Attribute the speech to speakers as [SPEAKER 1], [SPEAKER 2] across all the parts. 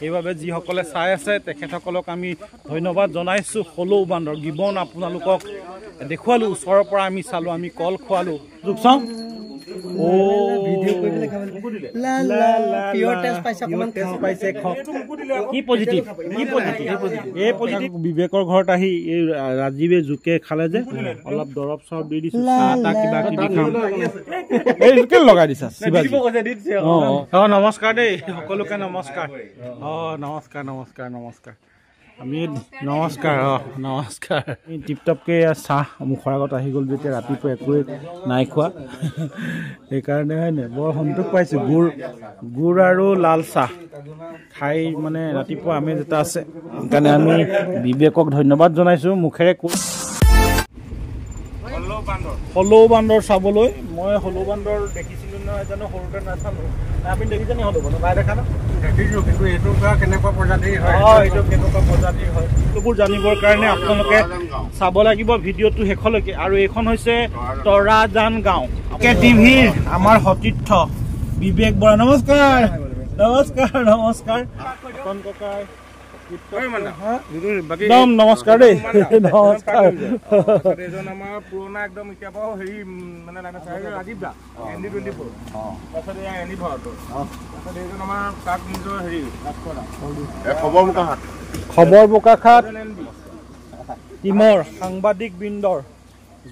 [SPEAKER 1] সেইবাবে যিসকলে চাই আছে তেখেতসকলক আমি ধন্যবাদ জনাইছোঁ। হলৌ বান্দৰ গিবন আপোনালোকক দেখুৱালোঁ, ওচৰৰ পৰা আমি চালোঁ, আমি কল খোৱালোঁ। যোগ চাওঁ বিবেকৰ ঘৰত আহি এই ৰাজীৱে জোকে খালে যে অলপ দৰৱ চৰব দি দিছো, কিবা কিবি খাম লগাই দিছা। নমস্কাৰ দেই সকলোকে, নমস্কাৰ। নমস্কাৰ নমস্কাৰ নমস্কাৰ। আমি নমস্কাৰ নমস্কাৰ। টিপটপকৈ চাহ মুখৰ আগত আহি গ'ল যেতিয়া ৰাতিপুৱা একোৱে নাই খোৱা, সেইকাৰণে হয় নাই বৰ সন্তোষ পাইছোঁ। গুড় আৰু লাল চাহ খাই মানে ৰাতিপুৱা আমেজ এটা আছে, সেইকাৰণে আমি বিবেকক ধন্যবাদ জনাইছোঁ। মুখেৰে হলৌ বান্দৰ চাবলৈ মই হলৌ বান্দৰ দেখিছিলোঁ নহয় জানো, সৰুতে নাচালোঁ। আপুনি দেখিছে নি হলৌ বান্দৰ? নাই দেখা ন? দেখিছোঁ, কিন্তু এইটো কেনেকুৱা প্ৰজাতিৰ হয়, এইটো কেনেকুৱা প্ৰজাতিৰ হয় এইবোৰ জানিবৰ কাৰণে আপোনালোকে চাব লাগিব ভিডিঅ'টো শেষলৈকে। আৰু এইখন হৈছে তৰাজান গাঁও। টিভিৰ আমাৰ সতীৰ্থ বিবেক বৰা, নমস্কাৰ নমস্কাৰ নমস্কাৰ। একদম নমস্কাৰ দেই, নমস্কাৰ। এজন আমাৰ পুৰণা একদম এতিয়া বাৰু হেৰি মানে ৰাজীৱ দা ND24, তাৰপিছত এয়া এনি ভৰাটোৰ, তাৰপিছত এইজন আমাৰ তাক নিজৰ হেৰি খবৰ বোকাখাত টিমৰ সাংবাদিক বৃন্দৰ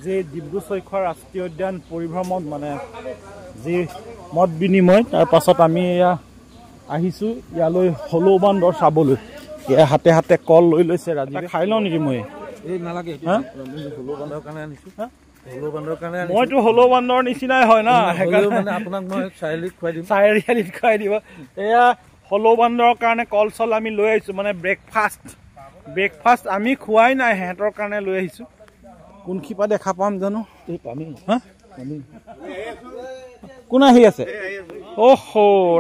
[SPEAKER 1] যি ডিব্ৰু চৈখোৱা ৰাষ্ট্ৰীয় উদ্যান পৰিভ্ৰমণ মানে যি মত বিনিময়, তাৰ পাছত আমি এয়া আহিছোঁ ইয়ালৈ হলৌ বান্দৰ চাবলৈ। হাতে হাতে কল লৈ লৈছে ৰাজীৱে, খাই লওঁ নেকি মই? মইতো হলৌ বান্দৰ নিচিনাই হয় না, সেইকাৰণে আপোনাক মই চাৰিআলিত খুৱাই দিব। এয়া হলৌ বান্দৰৰ কাৰণে কল চল আমি লৈ আহিছোঁ, মানে ব্ৰেকফাষ্ট আমি খোৱাই নাই, সিহঁতৰ কাৰণে লৈ আহিছোঁ। কোনখিপা দেখা পাম জানো? কোন আহি আছে?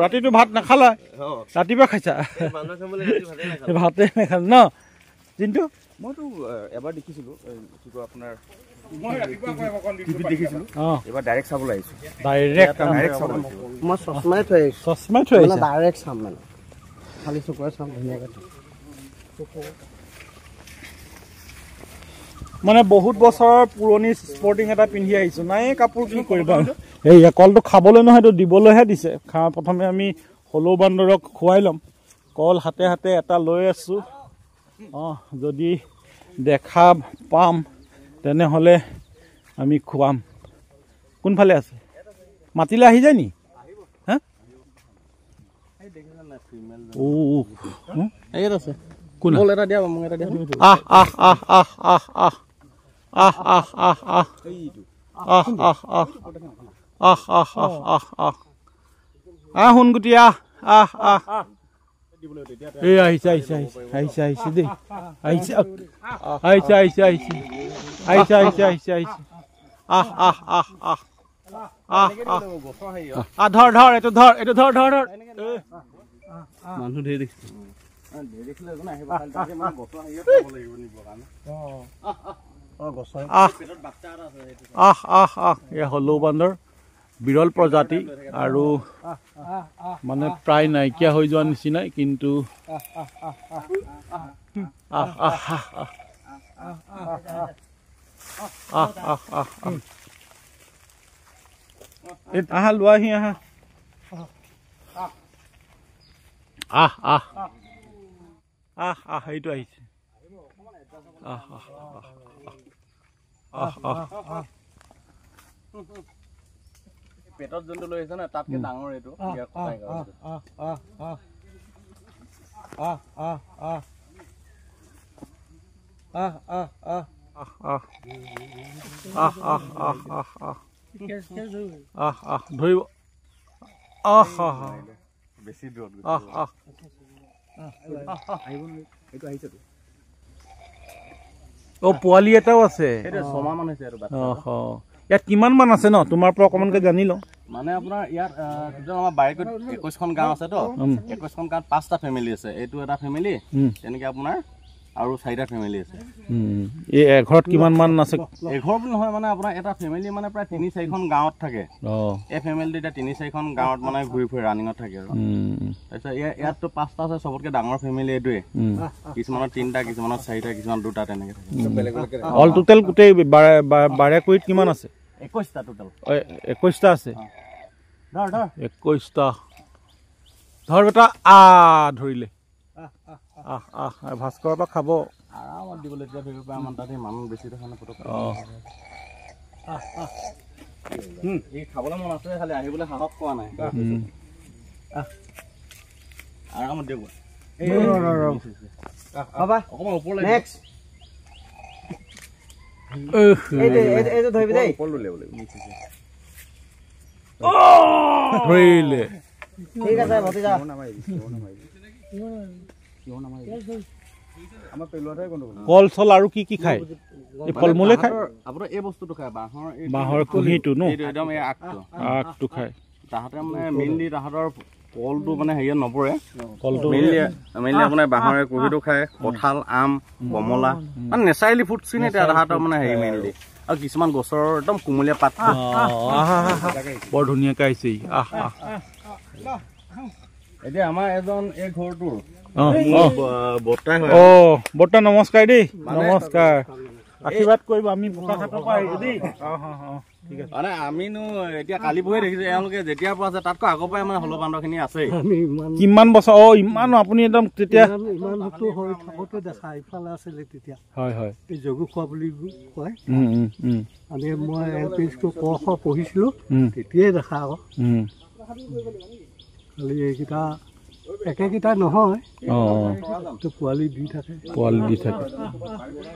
[SPEAKER 1] ৰাতিটো ভাত নাখালা? ৰাতিপুৱা খাইছা? ভাতে নাখালা ন? কিন্তু মইতো এবাৰ দেখিছিলোঁ আপোনাৰ দেখিছিলোঁ, এবাৰ ডাইৰেক্ট চাবলৈ আহিছোঁ। মই চশমাই থৈ আহিছোঁ, ডাইৰেক্ট চাম মানে খালি চকুৰে চাম ধুনীয়াকৈ। মানে বহুত বছৰৰ পুৰণি স্পৰ্টিং এটা পিন্ধি আহিছোঁ, নাই কাপোৰ কি কৰিবা। এই কলটো খাবলৈ নহয়, এইটো দিবলৈহে দিছে। প্ৰথমে আমি হলৌ বান্দৰক খুৱাই ল'ম। কল হাতে হাতে এটা লৈ আছোঁ। যদি দেখা পাম তেনেহ'লে আমি খুৱাম। কোনফালে আছে? মাতিলে আহি যায় নি? হা ইয়াত আছে। কোন এটা দিয়া মোক এটা দিয়া। সোনগুটি এই আহিছে আহিছে আহিছে আহিছে দেই, আহিছে আহিছে আহিছে আহিছে আহিছে আহিছে আহিছে আহিছে। ধৰ ধৰ এইটো ধৰ, এইটো ধৰ ধৰ ধৰ। মানুহ ধেৰ দেখিছে, হলৌ বান্দৰ বিৰল প্ৰজাতি আৰু মানে প্ৰায় নাইকিয়া হৈ যোৱা নিচিনাই, কিন্তু আহা লোৱাহি আহা। এইটো আহিছে। পেটত যোনটো লৈ আহিছে ন, তাতকে ডাঙৰ এইটো। ধৰিব বেছি দূৰত পোৱালি এটাও আছে। ইয়াত কিমান মান আছে ন? তোমাৰ পৰা অকমানকে জানি লওঁ। মানে আপোনাৰ ইয়াত আমাৰ বাইকত 21খন গাঁও আছে তো, 21খন গাঁৱত 5টা ফেমিলি আছে। এইটো এটা ফেমিলি, তেনেকে আপোনাৰ
[SPEAKER 2] আৰু 4টা ফেমিলি আছে
[SPEAKER 1] এই এঘৰত কিমান মান আছে
[SPEAKER 2] এঘৰ বুলি নহয় মানে আপোনাৰ এটা ফেমিলি মানে প্ৰায় 3-4খন গাঁৱত থাকে এই ফেমিলিটো এতিয়া 3-4খন গাঁৱত মানে ঘূৰি ফুৰি ৰানিঙত থাকে আৰু তাৰপিছত ইয়াততো 5টা আছে চবতকৈ ডাঙৰ ফেমিলি এইটোৱে কিছুমানৰ 3টা কিছুমানৰ 4টা কিছুমান 2টা তেনেকৈ থাকে
[SPEAKER 1] অল টোটেল গোটেই বাৰেকুৰিত কিমান আছে
[SPEAKER 2] 21টা টোটেল
[SPEAKER 1] 21টা আছে
[SPEAKER 2] ধৰ
[SPEAKER 1] 21টা ধৰ বেটা ধৰিলে ভাস্কৰৰ পৰা খাব
[SPEAKER 2] আৰামত দিবলৈ এতিয়া ধৰিব পাৰে আমাৰ তাতে মানুহ বেছি দেখা নাপায় এই খাবলৈ মন আছে খালি আহিবলৈ সাহস পোৱা নাই আৰামত দিব অকণমান ওপৰলৈ নেক্সট এইটো ধৰিবি দেই
[SPEAKER 1] ধৰিলে
[SPEAKER 2] ঠিক আছে ভতিজা
[SPEAKER 1] কল চল আৰু কি কি খায় এই ফল মূলে খায়
[SPEAKER 2] আপোনাৰ এই বস্তুটো খায়
[SPEAKER 1] বাঁহৰ কুঁহিটো ন
[SPEAKER 2] একদম এই
[SPEAKER 1] আগটো খায়
[SPEAKER 2] তাহাঁতে মানে মেইনলি তাহাঁতৰ কলটো মানে হেৰিয়াত নপৰে
[SPEAKER 1] কলটো
[SPEAKER 2] মেইনলি আপোনাৰ বাঁহৰ কুঁহিটো খায় কঁঠাল আম কমলা মানে নেচাৰেলি ফুড চিন এতিয়া তাহাঁতৰ মানে হেৰি মেইনলি আৰু কিছুমান গছৰ একদম কুমলীয়া পাত
[SPEAKER 1] বৰ ধুনীয়াকৈ আহিছে
[SPEAKER 2] এতিয়া আমাৰ এজন এই ঘৰটোৰ
[SPEAKER 1] বৰ্তা নমস্কাৰ দেই নমস্কাৰ আশীৰ্বাদ কৰিব আমি বোকাখাটৰ পৰা আহিছো দেই
[SPEAKER 2] মানে আমিনো এতিয়া কালি পৰহি দেখিছো এওঁলোকে যেতিয়াৰ পৰা আছে তাতকৈ আগৰ পৰাই মানে হল বান্দৰখিনি আছে
[SPEAKER 1] কিমান বছৰ ইমান আপুনি একদম তেতিয়া
[SPEAKER 3] ইমান হৈ থাকোঁতে দেখা ইফালে আছিলে তেতিয়া
[SPEAKER 1] হয় হয়
[SPEAKER 3] এই যোগী খোৱা বুলি কয় আমি মই LP স্কুল ক খ পঢ়িছিলোঁ তেতিয়াই দেখা আকৌ খালি এইকেইটা একেকেইটা নহয় পোৱালি দি থাকে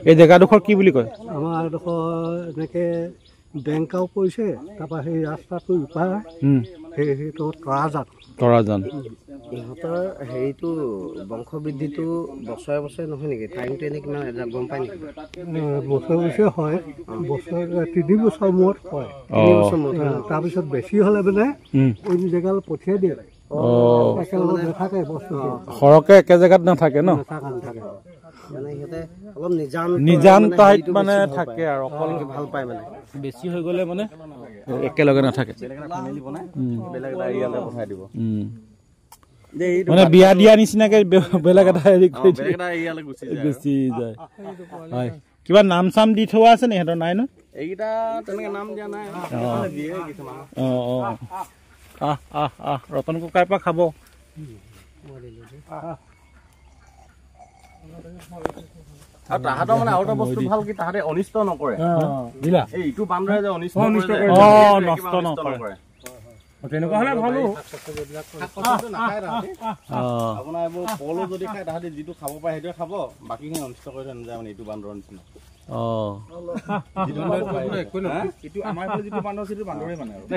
[SPEAKER 1] এই জেগাডোখৰ কি বুলি কয়
[SPEAKER 3] আমাৰ এডোখৰ এনেকৈ বেংকাও পৰিছে তাৰপৰা সেই ৰাস্তাটো ইপাৰ সেইটো তৰাজান
[SPEAKER 4] ইহঁতৰ হেৰিটো বংশবৃদ্ধিটো বছৰে বছৰে নহয় নেকি টাইমটো এনেই কিমান গম পায় নেকি
[SPEAKER 3] বছৰে বছৰে হয় বছৰ 3 বছৰ মূৰত হয় তাৰপিছত বেছি হ'লে মানে অইন জেগালৈ পঠিয়াই দিয়ে একেলগে নাথাকে বস্তুটো
[SPEAKER 1] সৰহকৈ একে জেগাত নাথাকে ন
[SPEAKER 4] মানে সিহঁতে অলপ
[SPEAKER 1] নিজান ঠাইত মানে থাকে আৰু অকল
[SPEAKER 4] ভাল পায় মানে
[SPEAKER 1] বেছি হৈ গ'লে মানে একেলগে নাথাকে মানে বিয়া দিয়া নিচিনাকে বেলেগ এটা হেৰি গুচি যায় হয় কিবা নাম চাম দি থোৱা আছে নি সিহঁতৰ নাই ন
[SPEAKER 2] এইকেইটা তেনেকে নাম দিয়া নাই
[SPEAKER 1] ৰতন ককাইৰ পৰা খাব
[SPEAKER 2] আৰু তাহাঁতৰ মানে আৰু এটা বস্তু ভাল কি তাহাঁতে অনিষ্ট নকৰে এই ইটো বান্দৰে যে অনিষ্ট
[SPEAKER 1] নষ্ট নকৰে তেনেকুৱা হলে ভালো
[SPEAKER 2] আপোনাৰ এইবোৰ কলো যদি খায় তাহাঁতে যিটো খাব পাৰে সেইটোৱে খাব বাকীখিনি অনিষ্ট কৰি থৈ নাযায় মানে ইটো বান্দৰৰ নিচিনা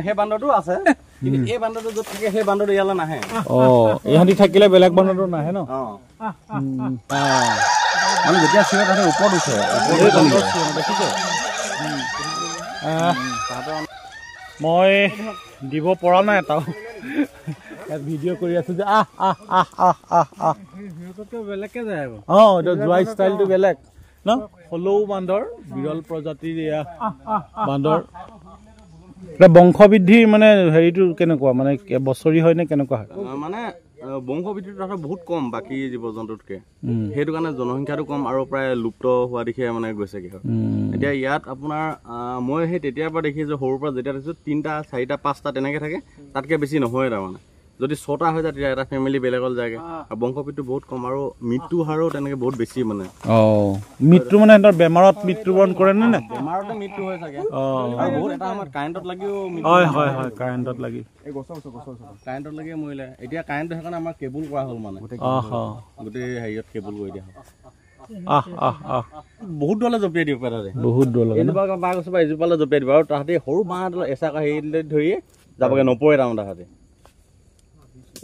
[SPEAKER 2] সেই বান্দৰটো আছে কিন্তু এই বান্দৰটো য'ত থাকে সেই বান্দৰটো ইয়ালৈ নাহে
[SPEAKER 1] ইহঁতি থাকিলে বেলেগ বান্দৰটো নাহে ন
[SPEAKER 2] মানে যেতিয়া চিঞৰে তাতে ওপৰত উঠে
[SPEAKER 1] মই দিব পৰা নাই এটাও ইয়াত ভিডিঅ' কৰি আছো যে
[SPEAKER 3] বেলেগকে যায়
[SPEAKER 1] যোৱা ষ্টাইলটো বেলেগ ন হলৌ বান্দৰ বিৰল প্ৰজাতিৰ এয়া বান্দৰ বংশবৃদ্ধিৰ মানে হেৰিটো কেনেকুৱা মানে বছৰি হয় নে কেনেকুৱা হয়
[SPEAKER 2] মানে বংশবৃদ্ধিটো তাহাঁতৰ বহুত কম বাকী জীৱ জন্তুতকে সেইটো কাৰণে জনসংখ্যাটো কম আৰু প্ৰায় লুপ্ত হোৱা দিশে মানে গৈছে কি হয় এতিয়া ইয়াত আপোনাৰ মই সেই তেতিয়াৰ পৰা দেখিছোঁ সৰুৰ পৰা যেতিয়া দেখিছোঁ 3টা 4টা 5টা তেনেকৈ থাকে তাতকৈ বেছি নহয় তাৰমানে যদি 6টা হৈ যায় তেতিয়া এটা ফেমিলি বেলেগত যায়গৈ আৰু বংশবৃদ্ধি বহুত কম আৰু মৃত্যু হাৰো তেনেকৈ বহুত বেছি মানে
[SPEAKER 1] মৃত্যু মানে সিহঁতৰ বেমাৰত মৃত্যুবৰণ কৰে নে নাই
[SPEAKER 2] বেমাৰতে মৃত্যু হৈ থাকে বহুত এটা সময়ত কাৰেণ্টত লাগিও
[SPEAKER 1] হয় কাৰেণ্টত লাগি
[SPEAKER 2] কাৰেণ্টত লাগি মৰিলে এতিয়া কাৰেণ্টটো সেইকাৰণে আমাৰ কেবুল কৰা হ'ল মানে গোটেই হেৰিয়ত কেবুল কৰি দিয়া হ'ল বহুত দূৰলৈ জপিয়াই দিব পাৰে তাতে
[SPEAKER 1] বহুত দূৰলৈ
[SPEAKER 2] এনেকুৱা বাঁহ গছৰ পৰা এজোপালৈ জপিয়াই দিব আৰু তাহাঁতে সৰু বাঁহ এডাল এচাকা হেৰি ধৰিয়ে যাবগৈ নপৰে তাৰমানে তাহাঁতে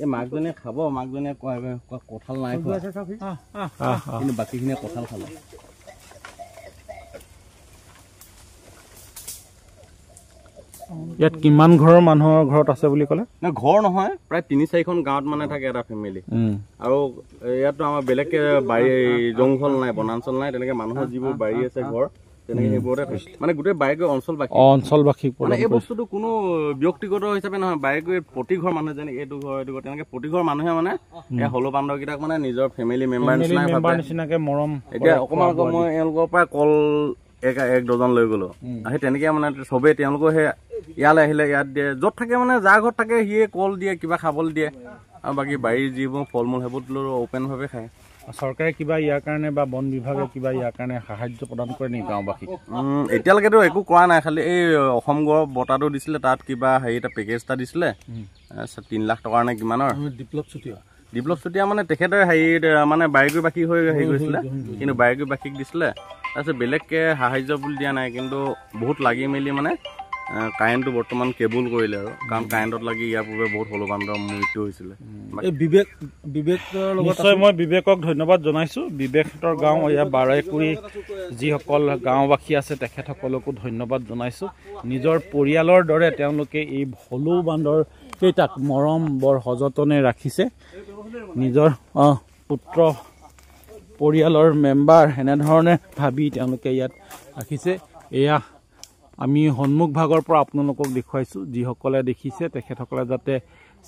[SPEAKER 2] এই মাকজনীয়ে খাব মাকজনীয়ে কয় কঁঠাল নাই খোৱা কিন্তু বাকীখিনিয়ে কঁঠাল খালে
[SPEAKER 1] ইয়াত কিমান ঘৰৰ মানুহৰ ঘৰত আছে বুলি ক'লে?
[SPEAKER 2] ঘৰ নহয়, প্ৰায় ৩-৪খন গাঁৱত মানে থাকে এটা ফেমিলি। আৰু ইয়াততো আমাৰ বেলেগকে বাৰী জংঘল নাই, বনাঞ্চল নাই, তেনেকে মানুহৰ যিবোৰ বাৰী আছে ঘৰ তেনেকে সেইবোৰতে থাকে। মানে গোটেই বাৰেকৈ অঞ্চলবাসী মানে এই বস্তুটো কোনো ব্যক্তিগত হিচাপে নহয়, বাৰেকৈ প্ৰতি ঘৰ মানুহে যেনেকে এইটো ঘৰ তেনেকে প্ৰতি ঘৰ মানুহে মানে এই হলৌ বান্দৰকেইটাক মানে নিজৰ ফেমিলি মেম্বাৰ নিচিনাকে মৰম। এতিয়া অকমান আকৌ মই এওঁলোকৰ পৰা কল 1 ডজন লৈ গলো, সেই তেনেকে মানে চবেই তেওঁলোকৰ সেই ইয়ালৈ আহিলে ইয়াত দিয়ে, য'ত থাকে মানে যাৰ ঘৰত থাকে সিয়ে কল দিয়ে, কিবা খাবলৈ দিয়ে, আৰু বাকী বাৰীৰ যিবোৰ ফল মূল সেইবোৰ অপেনভাৱে খায়। চৰকাৰে কিবা ইয়াৰ কাৰণে বা বন বিভাগে কিবা ইয়াৰ কাৰণে সাহায্য প্ৰদান কৰে নেকি গাঁওবাসীক? এতিয়ালৈকেতো একো কৰা নাই, খালি এই অসম গড় বঁটাটো দিছিলে, তাত কিবা হেৰি এটা পেকেজ এটা দিছিলে 3 লাখ টকাৰ নে কিমানৰ। বিপ্লৱ চুতীয়া মানে তেখেতে হেৰি মানে বাৰেকুৰিবাসী হৈ হেৰি কৰিছিলে, কিন্তু বাৰেকুৰিবাসীক দিছিলে। তাৰপিছত বেলেগকে সাহায্য বুলি দিয়া নাই, কিন্তু বহুত লাগি মেলি মানে কাৰেণ্টটো বৰ্তমান কেবুল কৰিলে আৰু, কাৰণ কাৰেণ্টত লাগি ইয়াৰ পূৰ্বে বহুত হলৌ বান্দৰৰ মৃত্যু হৈছিলে। নিশ্চয় মই বিবেকক ধন্যবাদ জনাইছো। বিবেকহঁতৰ গাঁও এয়া বাৰেকুৰি যিসকল গাঁওবাসী আছে তেখেতসকলকো ধন্যবাদ জনাইছো। নিজৰ পৰিয়ালৰ দৰে তেওঁলোকে এই হলৌ বান্দৰ কেইটাক মৰম বৰ সযতনে ৰাখিছে, নিজৰ পুত্ৰ পৰিয়ালৰ মেম্বাৰ এনেধৰণে ভাবি তেওঁলোকে ইয়াত ৰাখিছে। এয়া আমি সন্মুখ ভাগৰ পৰা আপোনালোকক দেখুৱাইছোঁ, যিসকলে দেখিছে তেখেতসকলে যাতে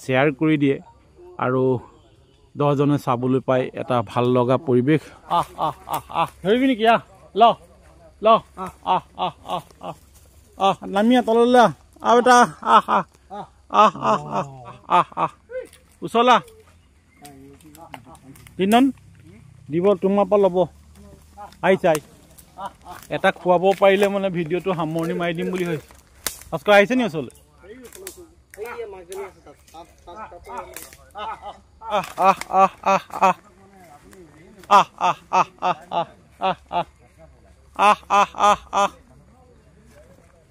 [SPEAKER 2] শ্বেয়াৰ কৰি দিয়ে আৰু 10জনে চাবলৈ পায় এটা ভাল লগা পৰিৱেশ। ধৰিবি নেকি? নামিয়া তললৈ আৰু এটা ওচৰলা দিনন দিব, তোমাৰ পৰা ল'ব আহিছে। এটা খুৱাব পাৰিলে মানে ভিডিঅ'টো সামৰণি মাৰি দিম বুলি ভাবিছোঁ। আজকাল আহিছে নি ওচৰলৈ?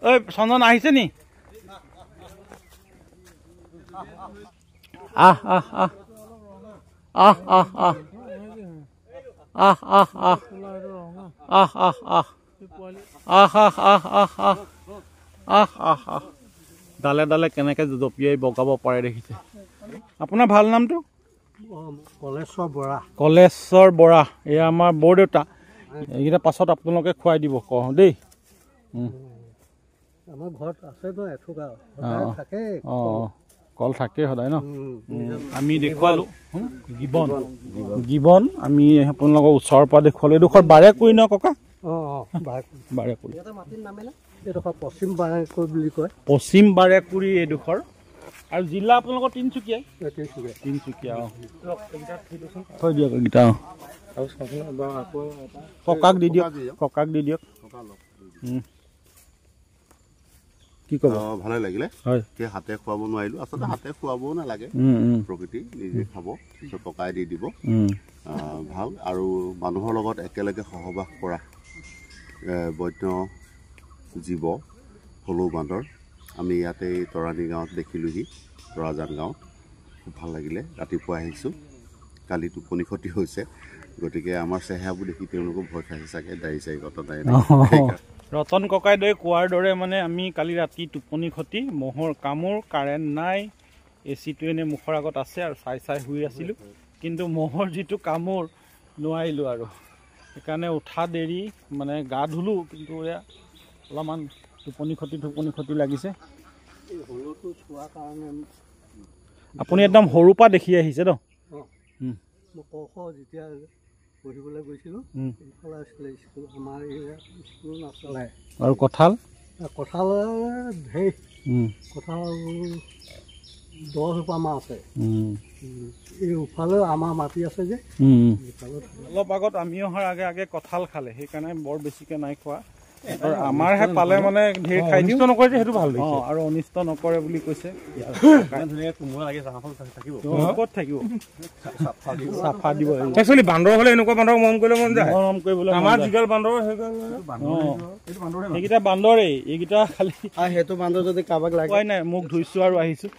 [SPEAKER 2] ঐ চন্দন আহিছে নি? ডালে ডালে কেনেকে জঁপিয়াই বগাব পাৰে দেখিছে। আপোনাৰ ভাল নামটো? কলেশ্বৰ বৰা। এয়া আমাৰ বৰদেউতা। এইকেইটা পাছত আপোনালোকে খুৱাই দিব কওঁ দেই।
[SPEAKER 3] আমাৰ ঘৰত আছে ন এথোকা থাকে,
[SPEAKER 1] কল থাকেই সদায় ন। আমি দেখুৱালো গিবন, আমি আপোনালোকৰ ওচৰৰ পৰা দেখুৱালো। এইডোখৰ বাৰেকুৰি ন ককা? বাৰেকুৰি
[SPEAKER 3] পশ্চিম বাৰেকুৰি বুলি কয়।
[SPEAKER 1] পশ্চিম বাৰেকুৰি এইডোখৰ। আৰু জিলা আপোনালোকৰ তিনিচুকীয়া? তিনিচুকীয়া। থৈ দিয়ক এইকেইটা। ককাক দি দিয়ক, ককাক দি দিয়ক। কি ক'ব?
[SPEAKER 2] ভালে লাগিলে। হাতে খুৱাব নোৱাৰিলো, আচলতে হাতে খুৱাবও নালাগে, প্ৰকৃতি নিজে খাব, পকাই দি দিব ভাল। আৰু মানুহৰ লগত একেলগে সহবাস কৰা বন্য জীৱ হলৌ বান্দৰ আমি ইয়াতে তৰাণী গাঁৱত দেখিলোহি, তৰাজান গাঁৱত। খুব ভাল লাগিলে। ৰাতিপুৱা আহিছোঁ, কালি টোপনি ক্ষতি হৈছে, গতিকে আমাৰ চেহেৰাবোৰ দেখি তেওঁলোকো ভয় খাইছে চাগে, দাড়ি চাৰি কটা নাই।
[SPEAKER 1] ৰতন ককাই দৈ কোৱাৰ দৰে মানে আমি কালি ৰাতি টোপনি ক্ষতি, মহৰ কামোৰ, কাৰেণ্ট নাই, AC-টো এনে মুখৰ আগত আছে আৰু চাই শুই আছিলোঁ, কিন্তু মহৰ যিটো কামোৰ নোৱাৰিলোঁ আৰু সেইকাৰণে উঠা দেৰি, মানে গা ধুলোঁ, কিন্তু এয়া অলপমান টোপনি ক্ষতি লাগিছে। আপুনি একদম সৰুৰ পৰা দেখি আহিছে ন?
[SPEAKER 3] যেতিয়া পঢ়িবলৈ গৈছিলোঁ আমাৰ স্কুল নচলে।
[SPEAKER 1] আৰু কঁঠাল ঢেৰ,
[SPEAKER 3] কঁঠাল 10 জোপামান আছে। এই উফালেও আমাৰ মাটি আছে যে,
[SPEAKER 1] অলপ আগত আমি অহাৰ আগে আগে কঁঠাল খালে, সেইকাৰণে বৰ বেছিকে নাই খোৱা। আমাৰহে পালে মানে ঢেৰ খাই দিওঁ, নকৰে যে সেইটো ভাল লাগিছে। আৰু অনিষ্ট নকৰে বুলি কৈছে। ক'ত থাকিব, চাফা দিব। একচুৱেলি বান্দৰ হ'লে এনেকুৱা বান্দৰক মৰম কৰিলে মন যায়, মৰম কৰিবলৈ। আমাৰ যিগাল বান্দৰ সেইকেইটা বান্দৰেই, এইকেইটা খালি সেইটো বান্দৰ যদি কাৰোবাক লাগে নাই। মুখ ধুইছোঁ আৰু আহিছোঁ।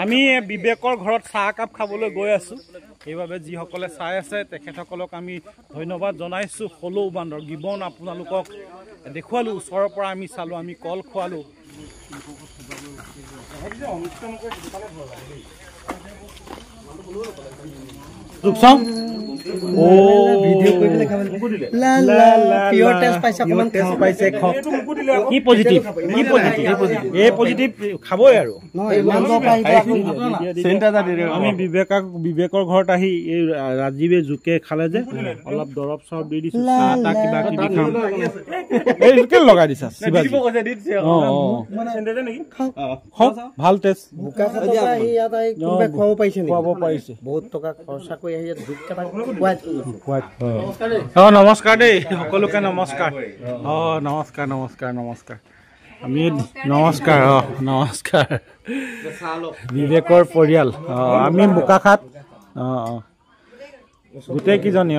[SPEAKER 1] আমি বিবেকৰ ঘৰত চাহ একাপ খাবলৈ গৈ আছোঁ সেইবাবে যিসকলে চাই আছে তেখেতসকলক আমি ধন্যবাদ জনাইছোঁ হলৌ বান্দৰ গিবন আপোনালোকক দেখুৱালোঁ ওচৰৰ পৰা আমি চালোঁ আমি কল খোৱালোঁ খাবই আৰু আমি বিবেকৰ ঘৰত আহি এই ৰাজীৱে জোকে খালে যে অলপ দৰৱ চৰব দি দিছো কিবা কিবি খাম লগাই দিছা ভাল টেষ্ট খুৱাব পাৰিছে
[SPEAKER 4] বহুত টকা খৰচা কৰি আহি
[SPEAKER 1] নমস্কাৰ দেই সকলোকে নমস্কাৰ নমস্কাৰ নমস্কাৰ নমস্কাৰ আমি নমস্কাৰ নমস্কাৰ বিবেকৰ পৰিয়াল আমি বোকাখাট গোটেই কেইজনী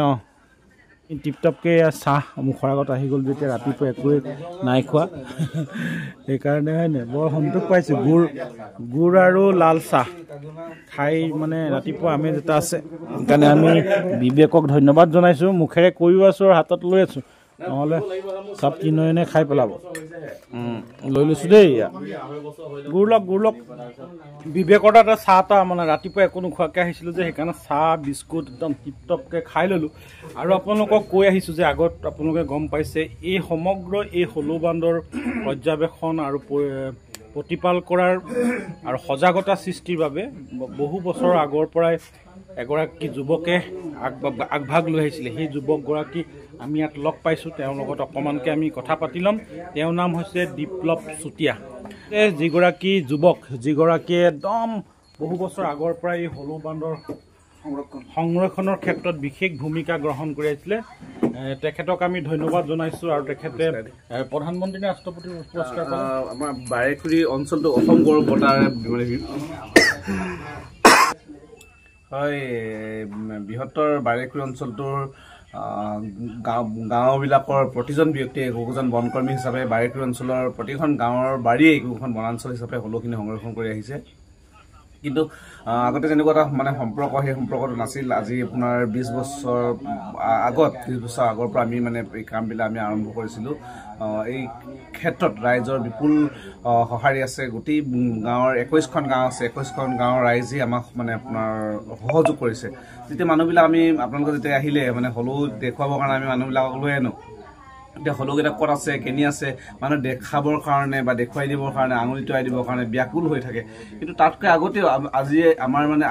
[SPEAKER 1] টিপটপকে চাহ মুখৰ আগত আহি গ'ল যেতিয়া ৰাতিপুৱা একোৱে নাই খোৱা সেইকাৰণে হয় নাই বৰ সন্তোষ পাইছোঁ গুড় আৰু লাল চাহ খাই মানে ৰাতিপুৱা আমেজ এটা আছে সেইকাৰণে আমি বিবেকক ধন্যবাদ জনাইছোঁ মুখেৰে কৈও আছোঁ আৰু হাতত লৈ আছোঁ নহ'লে চব কিনয়নে খাই পেলাব লৈ লৈছোঁ দেই গুড় লওক বিবেকৰ তাতে চাহ এটা মানে ৰাতিপুৱা একো নোখোৱাকৈ আহিছিলোঁ যে সেইকাৰণে চাহ বিস্কুট একদম টিপটপকৈ খাই ল'লোঁ আৰু আপোনালোকক কৈ আহিছোঁ যে আগত আপোনালোকে গম পাইছে এই সমগ্ৰ এই হলৌ বান্দৰ পৰ্যবেক্ষণ আৰু প্ৰতিপাল কৰাৰ আৰু সজাগতা সৃষ্টিৰ বাবে বহু বছৰৰ আগৰ পৰাই এগৰাকী যুৱকে আগভাগ লৈ আহিছিলে সেই যুৱকগৰাকী আমি ইয়াত লগ পাইছোঁ তেওঁৰ লগত অকণমানকৈ আমি কথা পাতি ল'ম তেওঁৰ নাম হৈছে বিপ্লৱ চুতীয়া যিগৰাকী যুৱক যিগৰাকীয়ে একদম বহু বছৰ আগৰ পৰাই এই হলৌ বান্দৰ সংৰক্ষণৰ ক্ষেত্ৰত বিশেষ ভূমিকা গ্ৰহণ কৰি আহিছিলে তেখেতক আমি ধন্যবাদ জনাইছোঁ আৰু তেখেতে প্ৰধানমন্ত্ৰী নে ৰাষ্ট্ৰপতিৰ পুৰস্কাৰ
[SPEAKER 2] আমাৰ বাৰেকুৰি অঞ্চলটো অসম গৌৰৱ বঁটাৰে হয় বৃহত্তৰ বাৰেকুৰি অঞ্চলটোৰ গাঁওবিলাকৰ প্ৰতিজন ব্যক্তিয়ে একোজন বনকৰ্মী হিচাপে বাৰেকুৰি অঞ্চলৰ প্ৰতিখন গাঁৱৰ বাৰীয়ে একোখন বনাঞ্চল হিচাপে হলৌখিনি সংৰক্ষণ কৰি আহিছে কিন্তু আগতে যেনেকুৱা এটা মানে সম্পৰ্ক সেই সম্পৰ্কটো নাছিল আজি আপোনাৰ 20 বছৰ আগৰ পৰা আমি মানে এই কামবিলাক আমি আৰম্ভ কৰিছিলোঁ এই ক্ষেত্ৰত ৰাইজৰ বিপুল সঁহাৰি আছে গোটেই গাঁৱৰ 21খন গাঁও আছে 21খন গাঁৱৰ ৰাইজে আমাক মানে আপোনাৰ সহযোগ কৰিছে যেতিয়া মানুহবিলাক আমি আপোনালোকে যেতিয়া আহিলে মানে হলৌ দেখুৱাবৰ কাৰণে আমি মানুহবিলাকক লৈ আনো এতিয়া হলৌকেইটা ক'ত আছে কেনি আছে মানুহ দেখাবৰ কাৰণে বা দেখুৱাই দিবৰ কাৰণে আঙুলি টুৱাই দিবৰ কাৰণে ব্যাকুল হৈ থাকে কিন্তু তাতকৈ আগতেও আজি আমাৰ মানে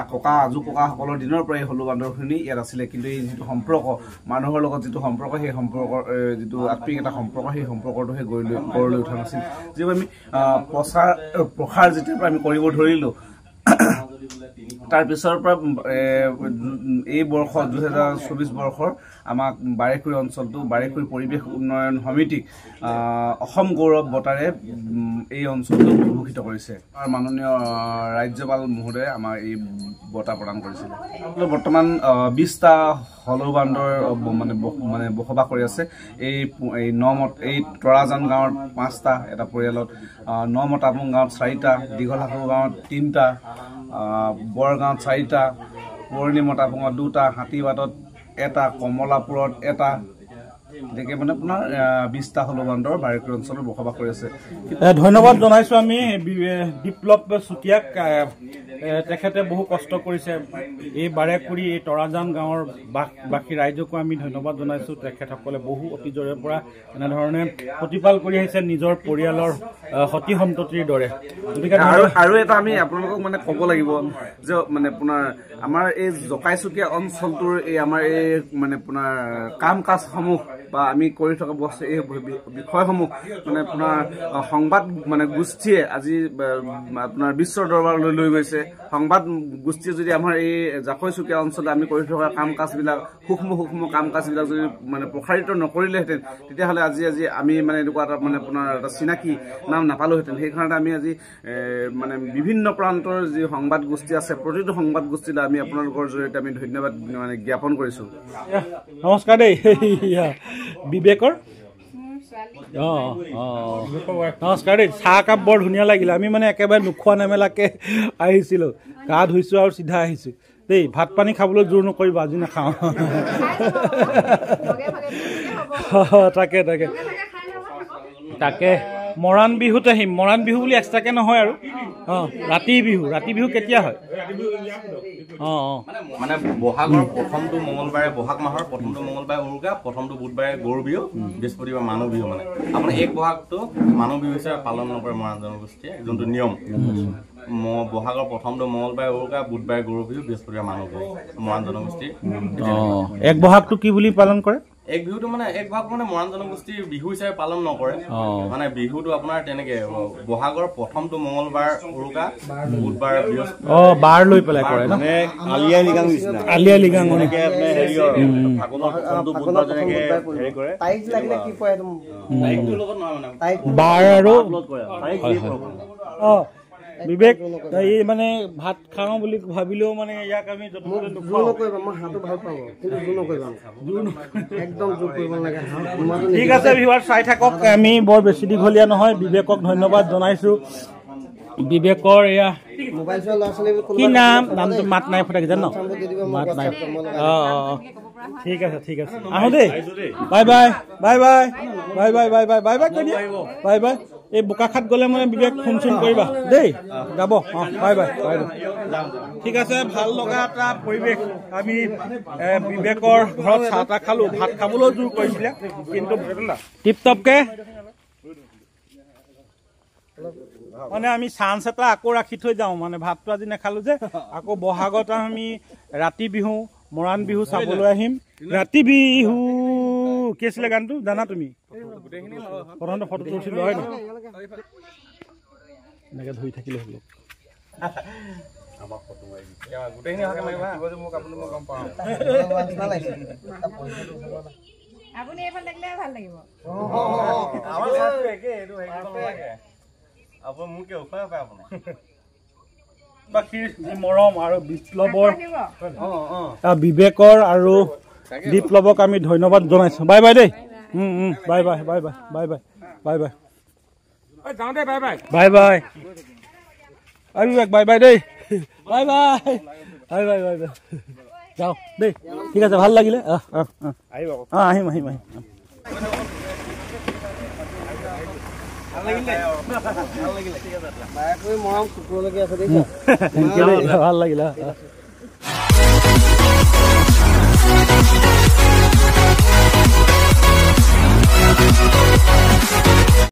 [SPEAKER 2] আজু ককাসকলৰ দিনৰ পৰাই হলৌ বান্দৰখিনি ইয়াত আছিলে কিন্তু এই যিটো সম্পৰ্ক মানুহৰ লগত যিটো সম্পৰ্ক সেই সম্পৰ্কৰ যিটো আত্মিক এটা সম্পৰ্ক সেই সম্পৰ্কটোহে গঢ় লৈ উঠা নাছিল যিবোৰ আমি প্ৰসাৰ যেতিয়াৰ পৰা আমি কৰিব ধৰিলোঁ তাৰ পিছৰ পৰা এই বৰ্ষ 2024 বৰ্ষৰ আমাক বাৰেকুৰি অঞ্চলটো বাৰেকুৰি পৰিৱেশ উন্নয়ন সমিতিক অসম গৌৰৱ বঁটাৰে এই অঞ্চলটো ভূষিত কৰিছে আমাৰ মাননীয় ৰাজ্যপাল মহোদয়ে আমাৰ এই বঁটা প্ৰদান কৰিছিল বৰ্তমান 20টা হলৌ বান্দৰ মানে বসবাস কৰি আছে এই তৰাজান গাঁৱত 5টা এটা পৰিয়ালত নমতাপুং গাঁৱত 4টা দীঘলহাকু গাঁৱত 3টা বৰগাঁৱত 4টা পুৰণি মতাপুঙত 2টা হাতীবাটত 1টা কমলাপুৰত 1টা এনেকৈ মানে আপোনাৰ 20টা হলৌ বান্দৰ বাৰেকুৰি অঞ্চলত বসবাস কৰি আছে
[SPEAKER 1] ধন্যবাদ জনাইছোঁ আমি বিপ্লৱ চুতীয়াক তেখেতে বহু কষ্ট কৰিছে এই বাৰেকুৰি এই তৰাজান গাঁৱৰ বাসী ৰাইজকো আমি ধন্যবাদ জনাইছোঁ তেখেতসকলে বহু অতীজৰে পৰা এনেধৰণে প্ৰতিপাল কৰি আহিছে নিজৰ পৰিয়ালৰ সতি সন্ততিৰ দৰে গতিকে
[SPEAKER 2] আৰু এটা আমি আপোনালোকক মানে ক'ব লাগিব যে মানে আপোনাৰ আমাৰ এই জকাইচুকীয়া অঞ্চলটোৰ এই আমাৰ এই মানে আপোনাৰ কাম কাজসমূহ বা আমি কৰি থকা বস্তু এই বিষয়সমূহ মানে আপোনাৰ সংবাদ মানে গোষ্ঠীয়ে আজি আপোনাৰ বিশ্বৰ দৰবাৰলৈ লৈ গৈছে সংবাদ গোষ্ঠীয়ে যদি আমাৰ এই জাকৈচুকীয়া অঞ্চলত আমি কৰি থকা কাম কাজবিলাক সূক্ষ্ম কাম কাজবিলাক যদি মানে প্ৰসাৰিত নকৰিলেহেঁতেন তেতিয়াহ'লে আজি আমি মানে এনেকুৱা এটা মানে আপোনাৰ এটা চিনাকি নাম নাপালোহেঁতেন সেইকাৰণে আমি আজি মানে বিভিন্ন প্ৰান্তৰ যি সংবাদ গোষ্ঠী আছে প্ৰতিটো সংবাদ গোষ্ঠীলৈ আমি আপোনালোকৰ জৰিয়তে আমি ধন্যবাদ মানে জ্ঞাপন কৰিছোঁ
[SPEAKER 1] নমস্কাৰ দেই বিবেকৰ নমস্কাৰ দেই, চাহ কাপ বৰ ধুনীয়া লাগিলে। আমি মানে একেবাৰে নোখোৱা নেমেলাকে আহিছিলোঁ, গা ধুইছোঁ আৰু চিধা আহিছোঁ দেই। ভাত পানী খাবলৈ জোৰ নকৰিব, আজি নাখাওঁ। তাকে তাকে তাকে মৰাণ বিহুত আহিম। মৰাণ বিহু বুলি এক্সট্ৰাকে নহয় আৰু ৰাতি বিহু কেতিয়া হয়?
[SPEAKER 2] মানে বহাগৰ প্ৰথমটো মঙলবাৰে, বহাগ মাহৰ প্ৰথমটো মঙলবাৰে উৰুকা, প্ৰথমটো বুধবাৰে গৰু বিহু, বৃহস্পতিবাৰ মানুহ বিহু। মানে আপোনাৰ এক বহাগটো মানুহ বিহু হিচাপে পালন নকৰে মৰাণ জনগোষ্ঠীয়ে, যোনটো নিয়ম। বহাগৰ প্ৰথমটো মঙলবাৰে উৰুকা, বুধবাৰে গৰু বিহু, বৃহস্পতিবাৰে মানুহ বিহু মৰাণ জনগোষ্ঠীৰ।
[SPEAKER 1] এক বহাগটো কি বুলি পালন কৰে?
[SPEAKER 2] এক বিহুটো মানে এক ভাগ মানে মৰাণ জনগোষ্ঠীৰ বিহু হিচাপে পালন নকৰে। মানে বিহুটো আপোনাৰ তেনেকে বহাগৰ প্ৰথমটো মঙলবাৰ উৰুকা, বুধবাৰ বৃহস্পতিবাৰ
[SPEAKER 1] বাৰ লৈ পেলাই কৰে ন?
[SPEAKER 2] আলি আই লৃগাং নিচিনা।
[SPEAKER 1] আলি আই লৃগাং
[SPEAKER 2] এনেকে আপুনি ফাগুনৰ প্ৰথমটো বুধবাৰ যেনেকে হেৰি কৰে,
[SPEAKER 4] তাৰিখ লাগিলে কি কয়
[SPEAKER 2] তাৰিখটোৰ লগত নহয় মানে
[SPEAKER 1] বাৰ আৰু
[SPEAKER 2] তাৰিখ
[SPEAKER 1] বিবেক এই মানে ভাত খাওঁ বুলি ভাবিলেও মানে ইয়াক আমি ঠিক আছে। ভিউৱাৰ চাই থাকক, আমি বৰ বেছি দীঘলীয়া নহয়। বিবেকক ধন্যবাদ জনাইছোঁ। বিবেকৰ এয়া কি নামটো মাত নাই ফুটা কি জানো? মাত নাই। ঠিক আছে ঠিক আছে, আহোঁ দেই। Bye bye bye bye bye bye bye bye bye bye কৈ দিয়া বাই বাই। এই বোকাখাট গ'লে মানে বিবেক ফোন চোন কৰিবা দেই, যাব। Bye bye bye bye. ঠিক আছে, ভাল লগা এটা পৰিৱেশ। আমি বিবেকৰ ঘৰত চাহ তাহ খালোঁ, ভাত খাবলৈও জোৰ কৰিছিলে, কিন্তু টিপটপকে মানে আমি চান্স এটা আকৌ ৰাখি থৈ যাওঁ। মানে ভাতটো আজি নাখালোঁ যে, আকৌ বহাগত আমি ৰাতি বিহু, মৰাণ বিহু চাবলৈ আহিম। ৰাতি বিহু কি আছিলে গানটো জানা তুমি? প্ৰথমতে ফটোটো উঠিলোঁ হয় নাই? এনেকে ধৰি থাকিলে হ'ব। মৰম আৰু বিপ্লৱৰ বিবেকৰ আৰু বিপ্লৱক আমি ধন্যবাদ জনাইছোঁ। বাই বাই দেই। Bye bye bye bye bye bye bye bye যাওঁ দেই। বাই বাই বাই বাই বিবেক বাই বাই দেই। Bye bye bye bye bye bye যাওঁ দেই। ঠিক আছে, ভাল লাগিলে। আহিম আহিম আহিম। ভাল লাগিলে।